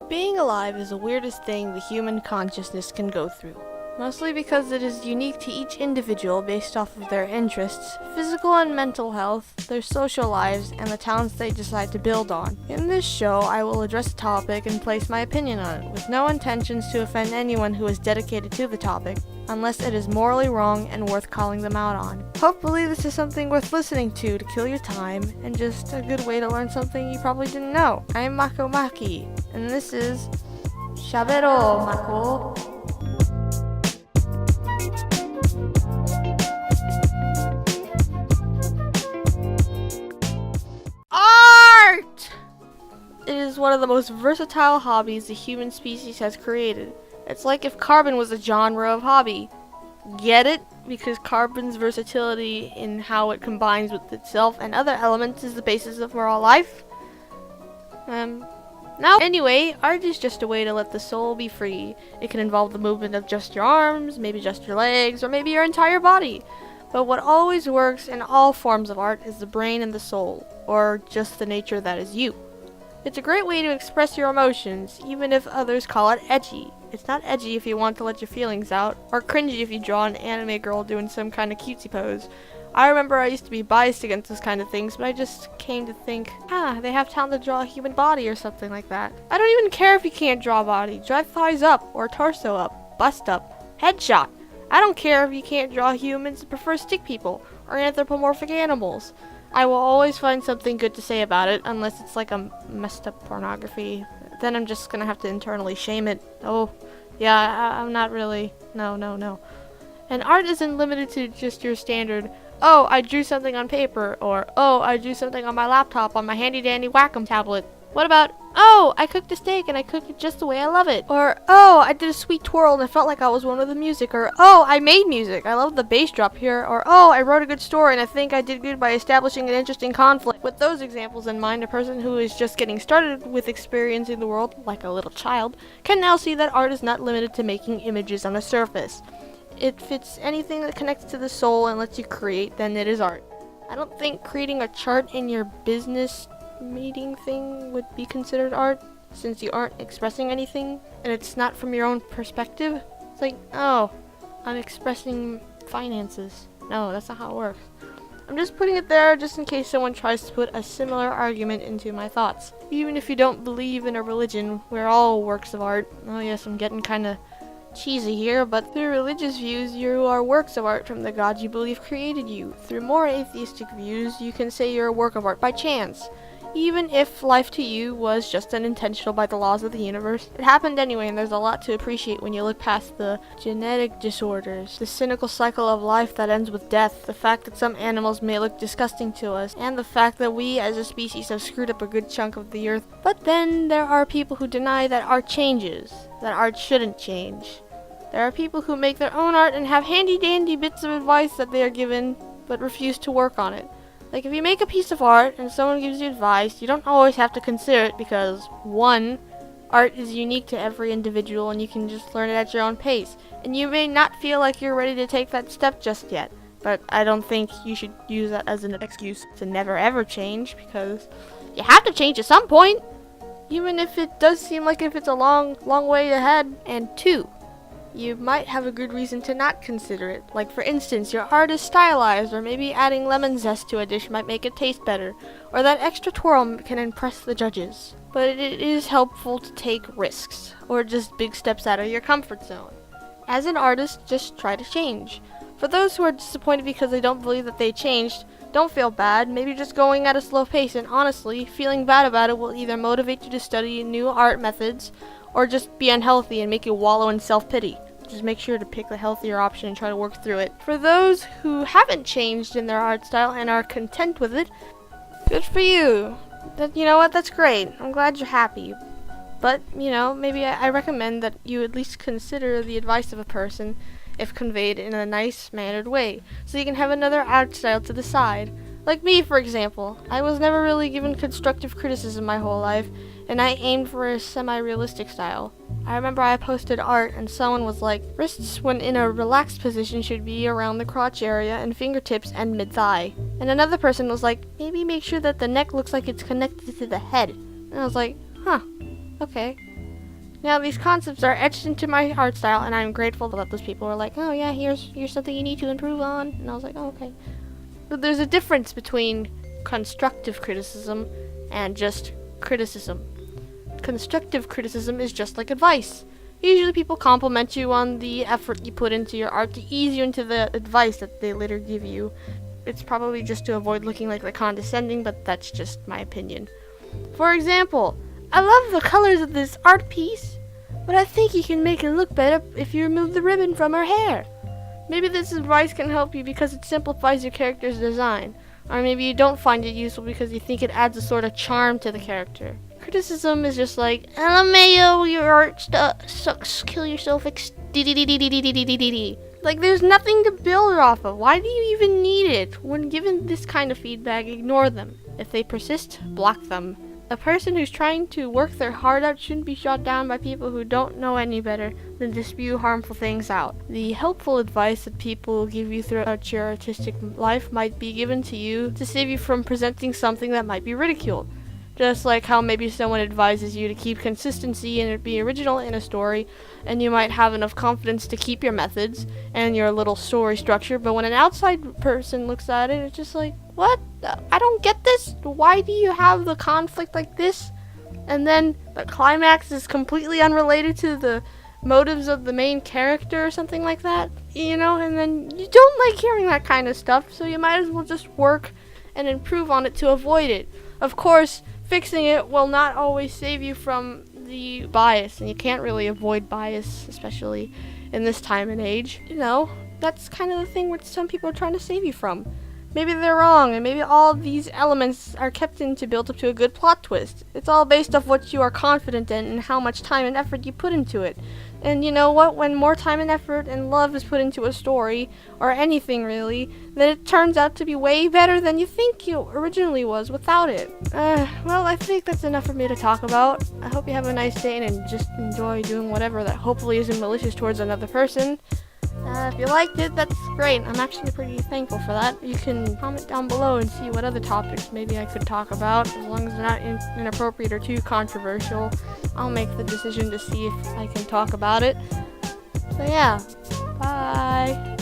Being alive is the weirdest thing the human consciousness can go through, mostly because it is unique to each individual based off of their interests, physical and mental health, their social lives, and the talents they decide to build on. In this show, I will address a topic and place my opinion on it, with no intentions to offend anyone who is dedicated to the topic, unless it is morally wrong and worth calling them out on. Hopefully this is something worth listening to kill your time, and just a good way to learn something you probably didn't know. I am Mako, and this is Shabero, Mako. Art! It is one of the most versatile hobbies the human species has created. It's like if carbon was a genre of hobby. Get it? Because carbon's versatility in how it combines with itself and other elements is the basis of our life. Now, anyway, art is just a way to let the soul be free. It can involve the movement of just your arms, maybe just your legs, or maybe your entire body. But what always works in all forms of art is the brain and the soul, or just the nature that is you. It's a great way to express your emotions, even if others call it edgy. It's not edgy if you want to let your feelings out, or cringy if you draw an anime girl doing some kind of cutesy pose. I remember I used to be biased against those kind of things, but I just came to think, they have talent to draw a human body or something like that. I don't even care if you can't draw a body. Draw thighs up, or torso up, bust up, headshot. I don't care if you can't draw humans and prefer stick people, or anthropomorphic animals. I will always find something good to say about it, unless it's like a messed up pornography. Then I'm just gonna have to internally shame it. Oh, yeah, I'm not really. No. And art isn't limited to just your standard, oh, I drew something on paper, or oh, I drew something on my laptop on my handy dandy Wacom tablet. What about, oh, I cooked a steak and I cooked it just the way I love it. Or, oh, I did a sweet twirl and I felt like I was one with the music. Or, oh, I made music. I love the bass drop here. Or, oh, I wrote a good story and I think I did good by establishing an interesting conflict. With those examples in mind, a person who is just getting started with experiencing the world, like a little child, can now see that art is not limited to making images on a surface. If it's anything that connects to the soul and lets you create, then it is art. I don't think creating a chart in your business meeting thing would be considered art, since you aren't expressing anything and it's not from your own perspective. It's like, oh, I'm expressing finances. No, that's not how it works. I'm just putting it there just in case someone tries to put a similar argument into my thoughts. Even if you don't believe in a religion, we're all works of art. Oh yes, I'm getting kinda cheesy here, but through religious views, you are works of art from the God you believe created you. Through more atheistic views, you can say you're a work of art by chance. Even if life to you was just unintentional by the laws of the universe, it happened anyway, and there's a lot to appreciate when you look past the genetic disorders, the cynical cycle of life that ends with death, the fact that some animals may look disgusting to us, and the fact that we as a species have screwed up a good chunk of the earth. But then there are people who deny that art changes, that art shouldn't change. There are people who make their own art and have handy-dandy bits of advice that they are given, but refuse to work on it. Like, if you make a piece of art and someone gives you advice, you don't always have to consider it because, 1, art is unique to every individual and you can just learn it at your own pace. And you may not feel like you're ready to take that step just yet. But I don't think you should use that as an excuse to never ever change, because you have to change at some point, even if it does seem like if it's a long way ahead. And 2, you might have a good reason to not consider it. Like, for instance, your art is stylized, or maybe adding lemon zest to a dish might make it taste better, or that extra twirl can impress the judges. But it is helpful to take risks, or just big steps out of your comfort zone. As an artist, just try to change. For those who are disappointed because they don't believe that they changed, don't feel bad. Maybe just going at a slow pace, and honestly, feeling bad about it will either motivate you to study new art methods, or just be unhealthy and make you wallow in self-pity. Just make sure to pick the healthier option and try to work through it. For those who haven't changed in their art style and are content with it, good for you. You know what, that's great. I'm glad you're happy. But, maybe I recommend that you at least consider the advice of a person if conveyed in a nice, mannered way, so you can have another art style to the side. Like me, for example. I was never really given constructive criticism my whole life, and I aimed for a semi-realistic style. I remember I posted art and someone was like, wrists when in a relaxed position should be around the crotch area and fingertips and mid-thigh. And another person was like, maybe make sure that the neck looks like it's connected to the head. And I was like, huh, okay. Now these concepts are etched into my art style, and I'm grateful that those people were like, oh yeah, here's something you need to improve on. And I was like, oh, okay. But there's a difference between constructive criticism and just criticism. Constructive criticism is just like advice. Usually people compliment you on the effort you put into your art to ease you into the advice that they later give you. It's probably just to avoid looking like they're condescending, but that's just my opinion. For example, I love the colors of this art piece, but I think you can make it look better if you remove the ribbon from her hair. Maybe this advice can help you because it simplifies your character's design, or maybe you don't find it useful because you think it adds a sort of charm to the character. Criticism is just like, LMAO, your art sucks, kill yourself, like there's nothing to build off of. Why do you even need it? When given this kind of feedback, ignore them. If they persist, block them. A person who's trying to work their heart out shouldn't be shot down by people who don't know any better than to spew harmful things out. The helpful advice that people give you throughout your artistic life might be given to you to save you from presenting something that might be ridiculed. Just like how maybe someone advises you to keep consistency and be original in a story, and you might have enough confidence to keep your methods and your little story structure, but when an outside person looks at it, it's just like, what? I don't get this. Why do you have the conflict like this? And then the climax is completely unrelated to the motives of the main character or something like that, you know? And then you don't like hearing that kind of stuff, so you might as well just work and improve on it to avoid it. Of course, fixing it will not always save you from the bias, and you can't really avoid bias, especially in this time and age. You know, that's kind of the thing what some people are trying to save you from. Maybe they're wrong, and maybe all of these elements are kept in to build up to a good plot twist. It's all based off what you are confident in and how much time and effort you put into it. And you know what? When more time and effort and love is put into a story, or anything really, then it turns out to be way better than you think it originally was without it. Well, I think that's enough for me to talk about. I hope you have a nice day and just enjoy doing whatever that hopefully isn't malicious towards another person. If you liked it, that's great. I'm actually pretty thankful for that. You can comment down below and see what other topics maybe I could talk about. As long as they're not inappropriate or too controversial, I'll make the decision to see if I can talk about it. So yeah, bye.